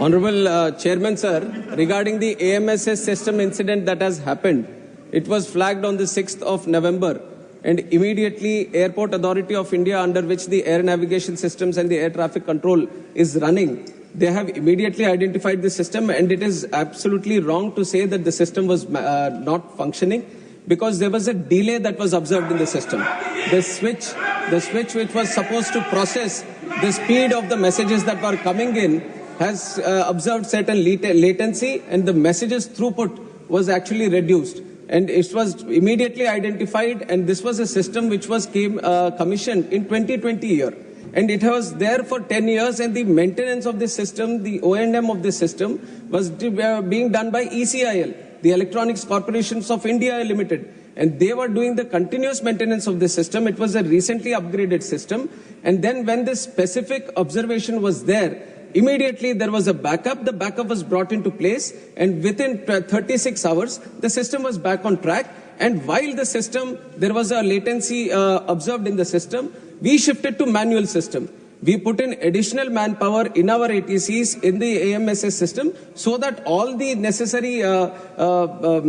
Honorable Chairman Sir, regarding the AMSS system incident that has happened, it was flagged on the 6th of November and immediately Airport Authority of India, under which the air navigation systems and the air traffic control is running, they have immediately identified the system, and it is absolutely wrong to say that the system was not functioning, because there was a delay that was observed in the system. The switch which was supposed to process the speed of the messages that were coming in has observed certain latency, and the messages throughput was actually reduced. And it was immediately identified, and this was a system which was commissioned in 2020 year. And it was there for 10 years, and the maintenance of this system, the O&M of this system, was being done by ECIL, the Electronics Corporations of India Limited. And they were doing the continuous maintenance of this system. It was a recently upgraded system. And then when this specific observation was there, immediately there was a backup. The backup was brought into place, and within 36 hours, the system was back on track. And while the system, there was a latency observed in the system, we shifted to manual system. We put in additional manpower in our ATCs in the AMSS system, so that all the necessary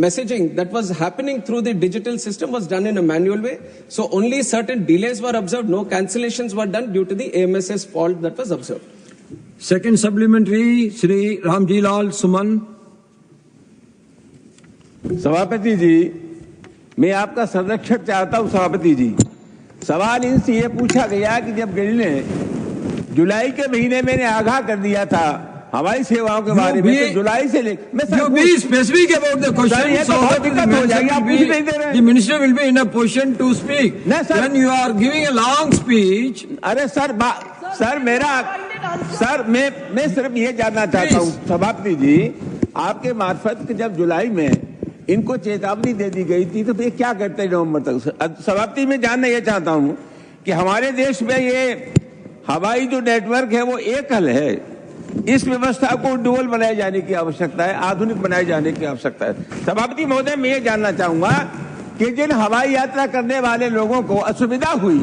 messaging that was happening through the digital system was done in a manual way. So only certain delays were observed, no cancellations were done due to the AMSS fault that was observed. Second supplementary, Shri Ramji Lal Suman. सभापति जी, मैं आपका संरक्षण चाहता हूं। सभापति जी, सवाल इनसे ये पूछा गया कि जब गिल ने जुलाई के महीने में आगाह कर दिया था हवाई सेवाओं के बारे में, तो जुलाई से be specific about the question, so the minister will be in a position to speak. When you are giving a long speech. अरे सर मैं सिर्फ ये जानना चाहता हूँ सभापति जी, आपके मार्फत कि जब जुलाई में इनको चेतावनी दे दी गई थी, तो ये क्या करते नवंबर तक? सभापति मैं जानना ये चाहता हूँ कि हमारे देश में ये हवाई जो नेटवर्क है वो एकल है, इस व्यवस्था को डुअल बनाए जाने की आवश्यकता है, आधुनिक बनाए जाने की आवश्यकता है। सभापति महोदय, मैं ये जानना चाहूंगा कि जिन हवाई यात्रा करने वाले लोगों को असुविधा हुई,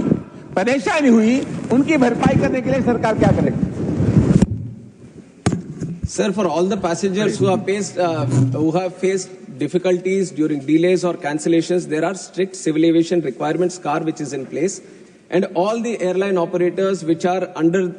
परेशानी हुई, उनकी भरपाई करने के लिए सरकार क्या करेगी? Sir, for all the passengers who have faced difficulties during delays or cancellations, there are strict civil aviation requirements, CAR, which is in place. And all the airline operators which are under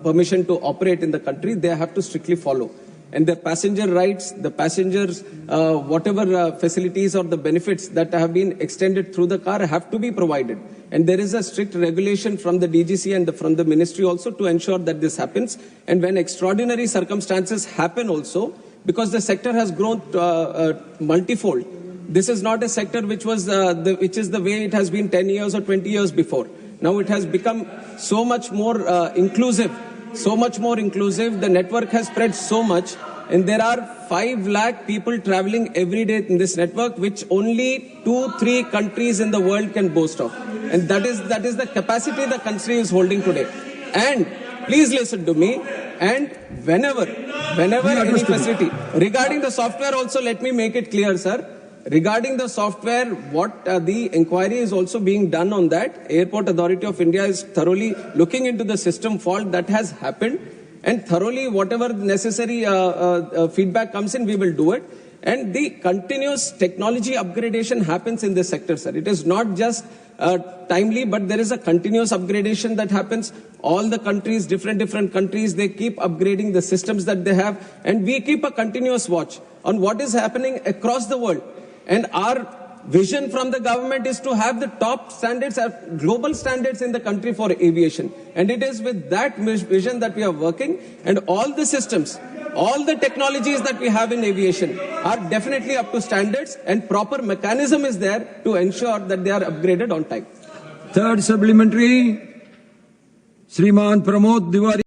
permission to operate in the country, they have to strictly follow. And the passenger rights, the passengers, whatever facilities or the benefits that have been extended through the car have to be provided. And there is a strict regulation from the DGC and from the ministry also to ensure that this happens. And when extraordinary circumstances happen also, because the sector has grown multifold, this is not a sector which is the way it has been 10 years or 20 years before. Now it has become so much more inclusive. The network has spread so much, and there are 5 lakh people traveling every day in this network, which only 2-3 countries in the world can boast of. And that is the capacity the country is holding today. And please listen to me. And whenever any facility, regarding the software also, let me make it clear, sir. Regarding the software, what the inquiry is also being done on that. Airport Authority of India is thoroughly looking into the system fault that has happened, and thoroughly whatever necessary feedback comes in, we will do it. And the continuous technology upgradation happens in this sector, sir. It is not just timely, but there is a continuous upgradation that happens. All the countries, different countries, they keep upgrading the systems that they have, and we keep a continuous watch on what is happening across the world. And our vision from the government is to have the top standards, global standards in the country for aviation. And it is with that vision that we are working. And all the systems, all the technologies that we have in aviation are definitely up to standards, and proper mechanism is there to ensure that they are upgraded on time. Third supplementary, Shriman Pramod Diwari.